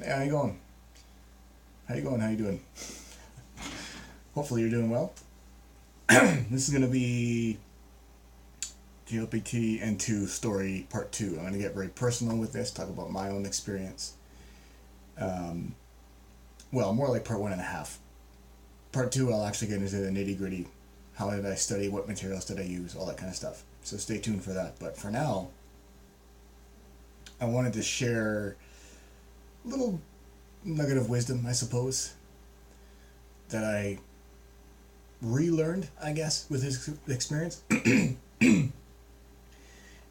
Hey, how you going? How you going? How you doing? Hopefully you're doing well. This is gonna be JLPT N2 story part two. I'm gonna get very personal with this, talk about my own experience. Um, well, more like part one and a half. Part two, I'll actually get into the nitty gritty. How did I study? What materials did I use? All that kind of stuff. So stay tuned for that. But for now, I wanted to share a little nugget of wisdom, I suppose, that I relearned, I guess, with his experience. And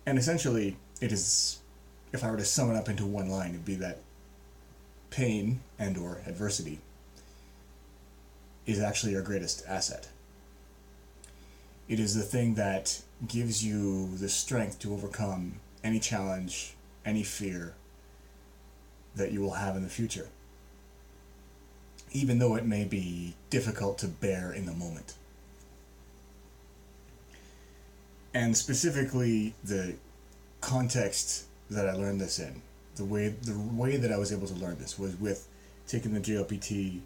essentially, it is, if I were to sum it up into one line, it'd be that pain and or adversity is actually your greatest asset. It is the thing that gives you the strength to overcome any challenge, any fear that you will have in the future, even though it may be difficult to bear in the moment. And specifically, the context that I learned this in, the way that I was able to learn this was with taking the JLPT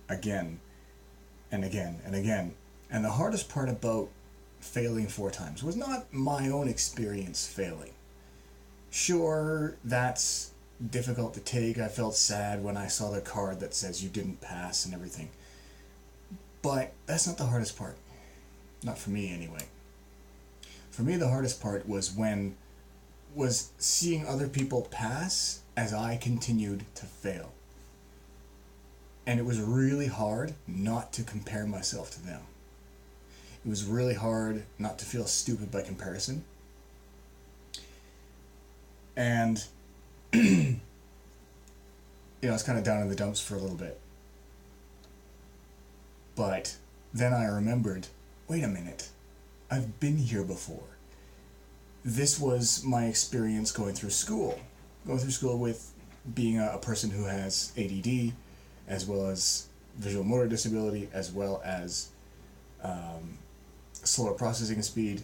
again and again and again. And the hardest part about failing four times was not my own experience failing. Sure, that's difficult to take. I felt sad when I saw the card that says you didn't pass and everything. But that's not the hardest part. Not for me, anyway. For me, the hardest part was seeing other people pass as I continued to fail. And it was really hard not to compare myself to them. It was really hard not to feel stupid by comparison. And I was kind of down in the dumps for a little bit. But then I remembered, wait a minute, I've been here before. This was my experience going through school. Going through school with being a person who has ADD, as well as visual motor disability, as well as slower processing speed.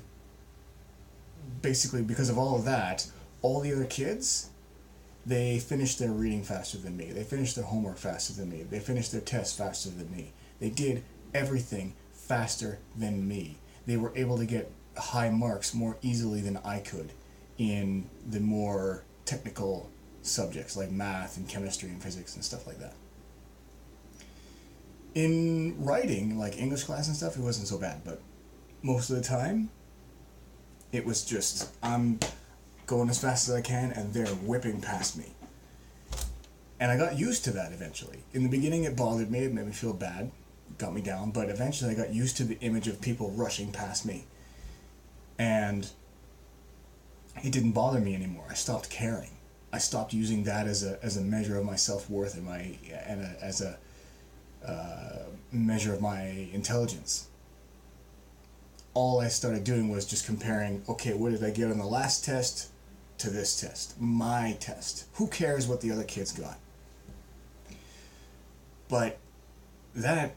Basically, because of all of that, all the other kids, they finished their reading faster than me. They finished their homework faster than me. They finished their tests faster than me. They did everything faster than me. They were able to get high marks more easily than I could in the more technical subjects like math and chemistry and physics and stuff like that. In writing, like English class and stuff, it wasn't so bad, but most of the time, it was just, I'm going as fast as I can and they're whipping past me. And I got used to that eventually. In the beginning, it bothered me, it made me feel bad, got me down, but eventually I got used to the image of people rushing past me. And it didn't bother me anymore. I stopped caring. I stopped using that as a measure of my self-worth as a measure of my intelligence. All I started doing was just comparing, okay, what did I get on the last test to this test? My test. Who cares what the other kids got? But that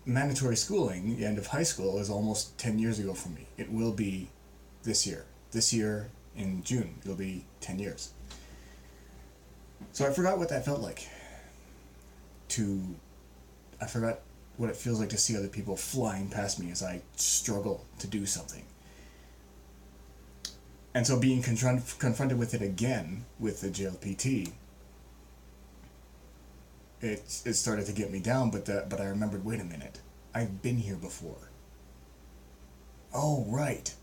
mandatory schooling, the end of high school, is almost 10 years ago for me. It will be this year. This year, in June, it'll be 10 years. So I forgot what that felt like. I forgot what it feels like to see other people flying past me as I struggle to do something. And so being confronted with it again with the JLPT, it started to get me down, but I remembered, wait a minute, I've been here before. Oh, right.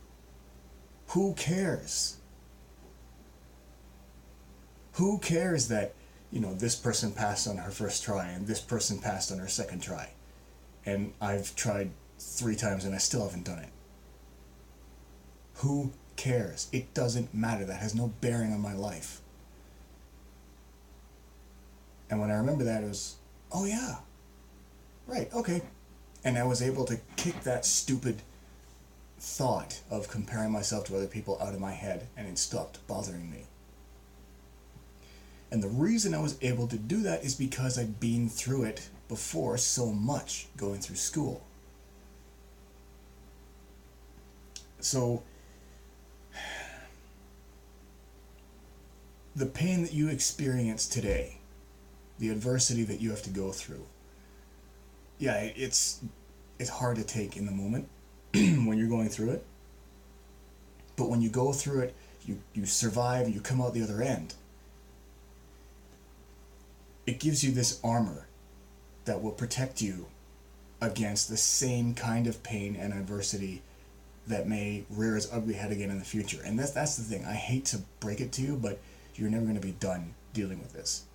Who cares? Who cares that, this person passed on her first try and this person passed on her second try? And I've tried 3 times and I still haven't done it. Who cares? It doesn't matter. That has no bearing on my life. And when I remember that, it was, oh yeah, right, okay. And I was able to kick that stupid thought of comparing myself to other people out of my head, and it stopped bothering me. And the reason I was able to do that is because I'd been through it before so much going through school. So the pain that you experience today the adversity that you have to go through. Yeah, it's hard to take in the moment when you're going through it. But when you go through it, you survive, you come out the other end. It gives you this armor that will protect you against the same kind of pain and adversity that may rear its ugly head again in the future. And that's the thing. I hate to break it to you, but you're never going to be done dealing with this.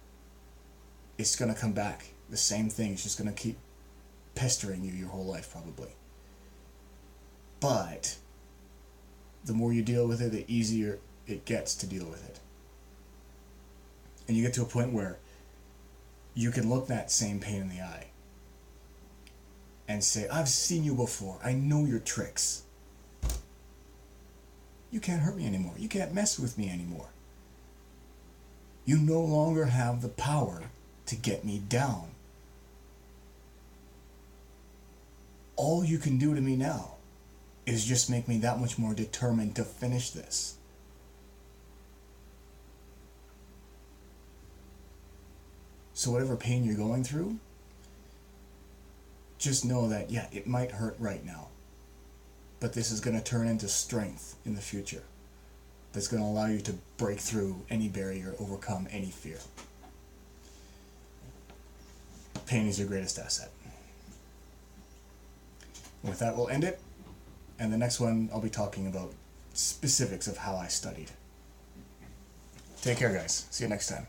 It's going to come back. The same thing. It's just going to keep pestering you your whole life, probably. But the more you deal with it, the easier it gets to deal with it. And you get to a point where you can look that same pain in the eye and say, I've seen you before. I know your tricks. You can't hurt me anymore. You can't mess with me anymore. You no longer have the power to get me down. All you can do to me now is just make me that much more determined to finish this. So whatever pain you're going through, just know that, yeah, it might hurt right now, but this is going to turn into strength in the future. That's going to allow you to break through any barrier, overcome any fear. Pain is your greatest asset. With that, we'll end it. And the next one, I'll be talking about specifics of how I studied. Take care, guys. See you next time.